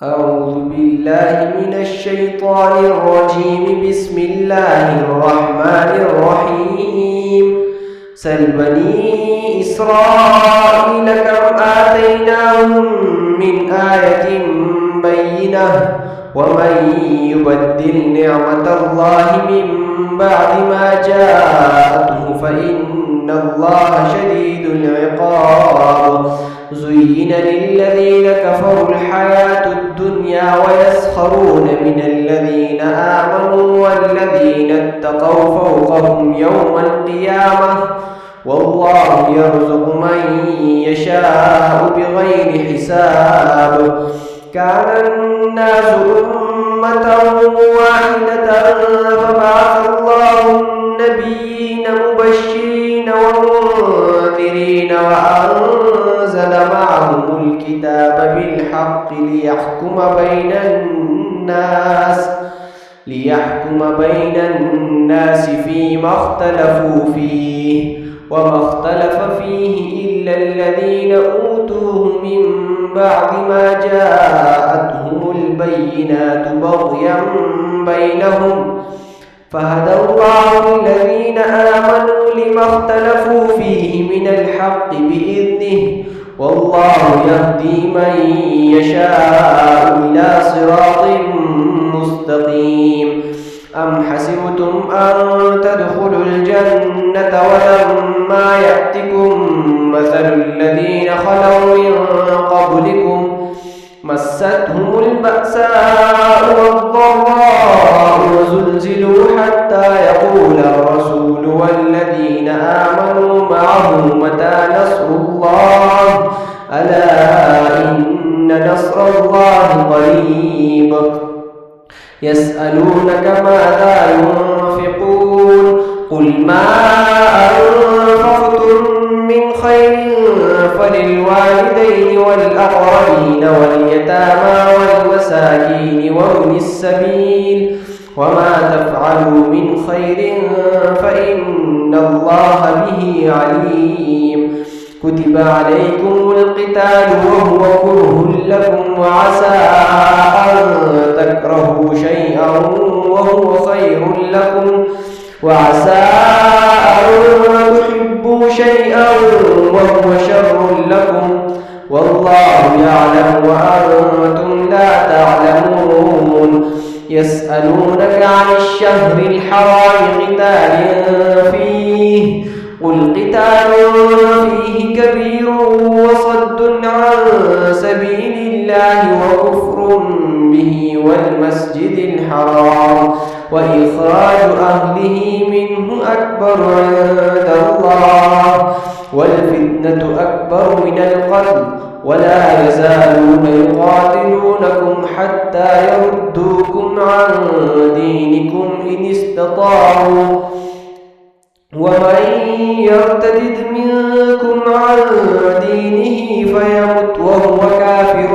أعوذ بالله من الشيطان الرجيم. بسم الله الرحمن الرحيم. سل بني إسرائيل كم آتيناهم من آية بينة ومن يبدل نعمة الله من بعد ما جاءته فإن الله شديد العقاب. زين للذين كفروا الحياة الدنيا ويسخرون من الذين آمنوا والذين اتقوا فوقهم يوم القيامة والله يرزق من يشاء بغير حساب. كان الناس أمة واحدة فبعث الله النبيين مبشرين ومنذرين وأنزل معهم الكتاب بالحق ليحكم بين الناس فيما اختلفوا فيه وما اختلف فيه إلا الذين أوتوه من بعد ما جاءتهم البينات بغيا بينهم فهدى الله الذين آمنوا لما اختلفوا فيه من الحق بإذنه والله يهدي من يشاء إلى صراط مستقيم. أم حسبتم أن تدخلوا الجنة ولما يأتكم مثل الذين خلوا من قبلكم مستهم البأساء والضراء وزلزلوا حتى يقول الرسول والذين آمنوا معه متى نصر الله ألا إن نصر الله قريب. يسألونك ماذا ينفقون قل ما أنفقتم من خير فللوالدين والأقربين واليتامى والمساكين وابن السبيل وما تفعلوا من خير فإن الله به عليم. كتب عليكم القتال وهو كره لكم وعسى أن تكرهوا شيئا وهو خير لكم وعسى أن تحبوا شيئا وهو شر لكم والله يعلم وأنتم لا تعلمون. يسألونك عن الشهر الحرام قتال فيه قل قتال فيه كبير وصد عن سبيل الله وكفر به والمسجد الحرام وإخراج أهله منه أكبر عند الله والفتنة أكبر من القتل ولا يزالون يقاتلونكم حتى يردوكم عن دينكم إن استطاعوا ومن يرتد منكم عن دينه فيمت وهو كافر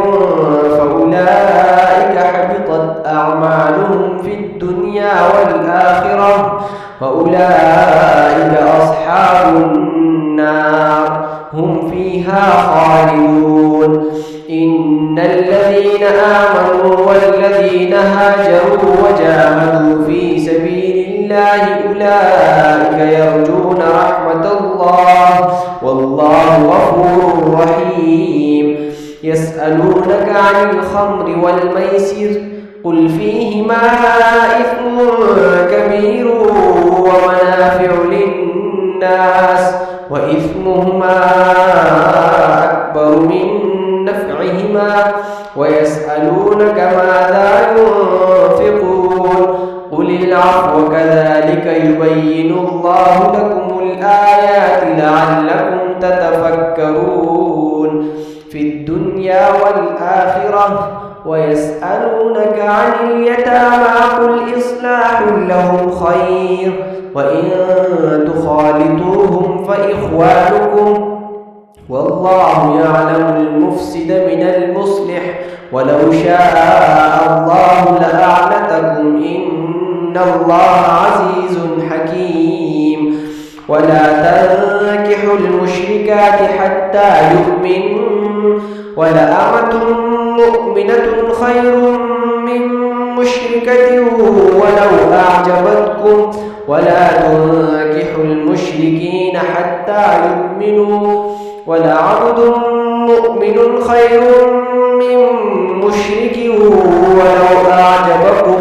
فأولئك حبطت أعمالهم في الدنيا والآخرة وأولئك أصحاب النار هم فيها خالدون. إن الذين آمنوا والذين هاجروا وجاهدوا في سبيل الله أولئك يرجون رحمة الله والله غفور رحيم. يسألونك عن الخمر والميسر قل فيهما إثم كبير ومنافع للناس وإثمهما أكبر من نفعهما ويسألونك ماذا ينفقون قل العفو كذلك يبين الله لكم الآيات لعلكم تتفكرون في الدنيا والآخرة. ويسألونك عن اليتامى قل إصلاح لهم خير وإن تخالطوهم فإخوانكم والله يعلم المفسد من المصلح ولو شاء الله لأعنتكم إن الله عزيز حكيم. ولا تنكحوا المشركات حتى يؤمنن ولأمة مؤمنة خير من مشركة ولو أعجبتكم ولا تنكحوا المشركين حتى يؤمنوا ولعبد مؤمن خير من مشرك ولو أعجبكم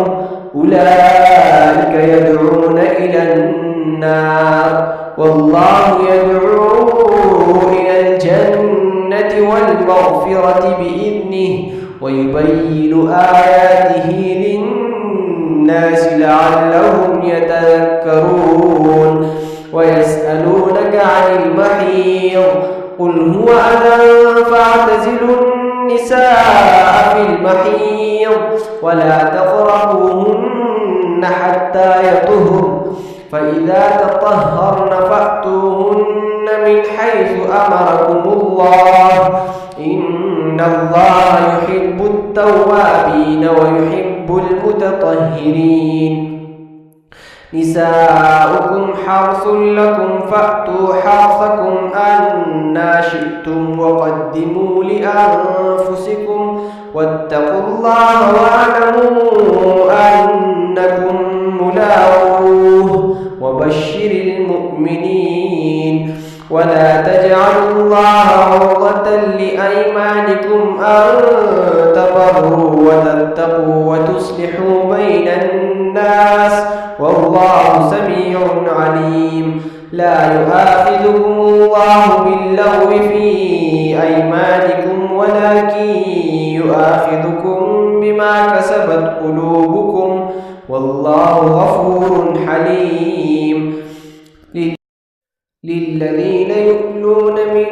أولئك يدعون إلى النار والله يدعو إلى الجنة والمغفرة بإذنه ويبين آياته للناس لعلهم يتذكرون ويسألونك عن المحيض قل هو أذى فاعتزلوا النساء في المحيض ولا تقربوهن حتى يطهرن فإذا تطهرن فأتوهن من حيث أمركم الله إن الله يحب التوابين ويحب المتطهرين نساؤكم حرث لكم فأتوا حرثكم أنى شئتم وقدموا لأنفسكم واتقوا الله واعلموا أنكم ملاقوه وبشر المؤمنين ولا تجعلوا الله عرضة لأيمانكم أن تبروا وتتقوا وتصلحوا بين الناس والله سميع عليم لا يؤاخذكم الله باللغو في أيمانكم ولكن يؤاخذكم بما كسبت قلوبكم والله غفور حليم للذين يؤلون من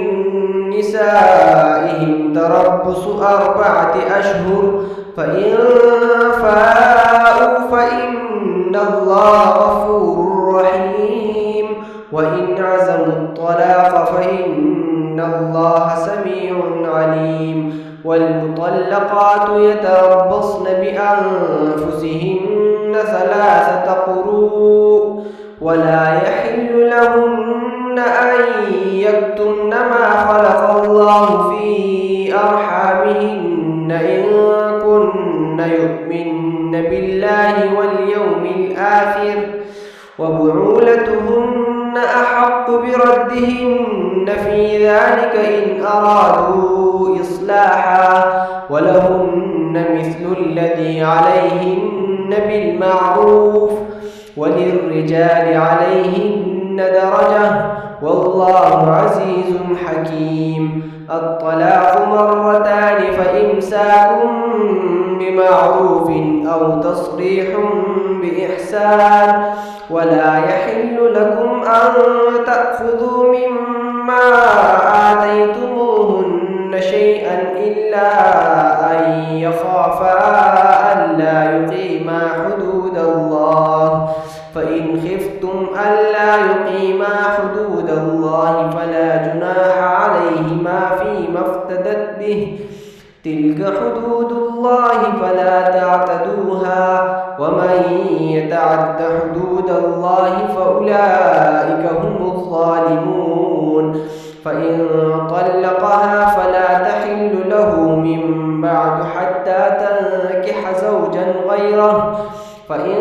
نسائهم تربص 4 أشهر فإن فاءوا فإن الله غفور رحيم وإن عزموا الطلاق فإن الله سميع عليم والمطلقات يتربصن بأنفسهن 3 قروء ولا يحل لهن أن يكتمن ما خلق الله في أرحامهن إن كن يؤمن بالله واليوم الآخر وبعولتهن أحق بردهن في ذلك إن أرادوا إصلاحا ولهن مثل الذي عليهن بالمعروف وللرجال عليهن درجة والله عزيز حكيم الطلاق 2 فإمساك بمعروف أو تصريح بإحسان ولا يحل لكم أن تأخذوا مما آتيتموهن شيئا إلا أن يخافا ألا يقيما حدود الله فإن خفتم ألا يقيما حدود الله فلا جناح عليهما فيما افتدت به تلك حدود الله فلا تعتدوها ومن يتعد حدود الله فأولئك هم الظالمون فإن طلقها فلا تحل له من بعد حتى تنكح زوجا غيره فإن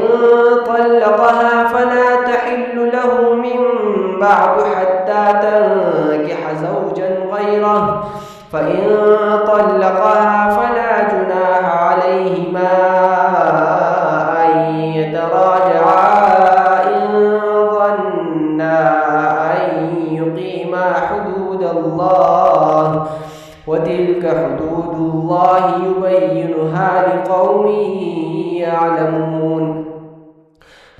طلقها فلا تحل له من بعد حتى تنكح زوجا غيره فإن طلقها فلا جناح عليهما أن يتراجعا إن ظنا أن يقيما حدود الله وتلك حدود الله يبينها لقوم يعلمون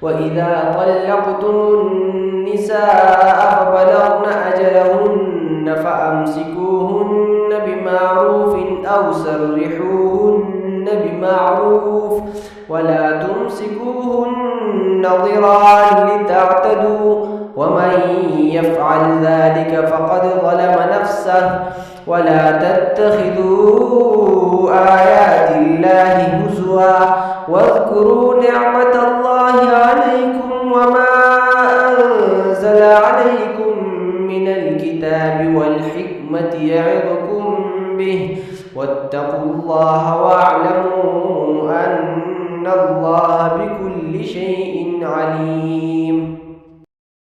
وإذا طلقتم النساء فبلغن أجلهن فأمسكوهن بمعروف أو سرحوهن بمعروف ولا تمسكوهن ضرارا لتعتدوا ومن يفعل ذلك فقد ظلم نفسه ولا تتخذوا آيات الله هزوا واذكروا نعمة الله عليكم وما أنزل عليكم من الكتاب والحكمة يعظكم به واعلموا أن الله بكل شيء عليم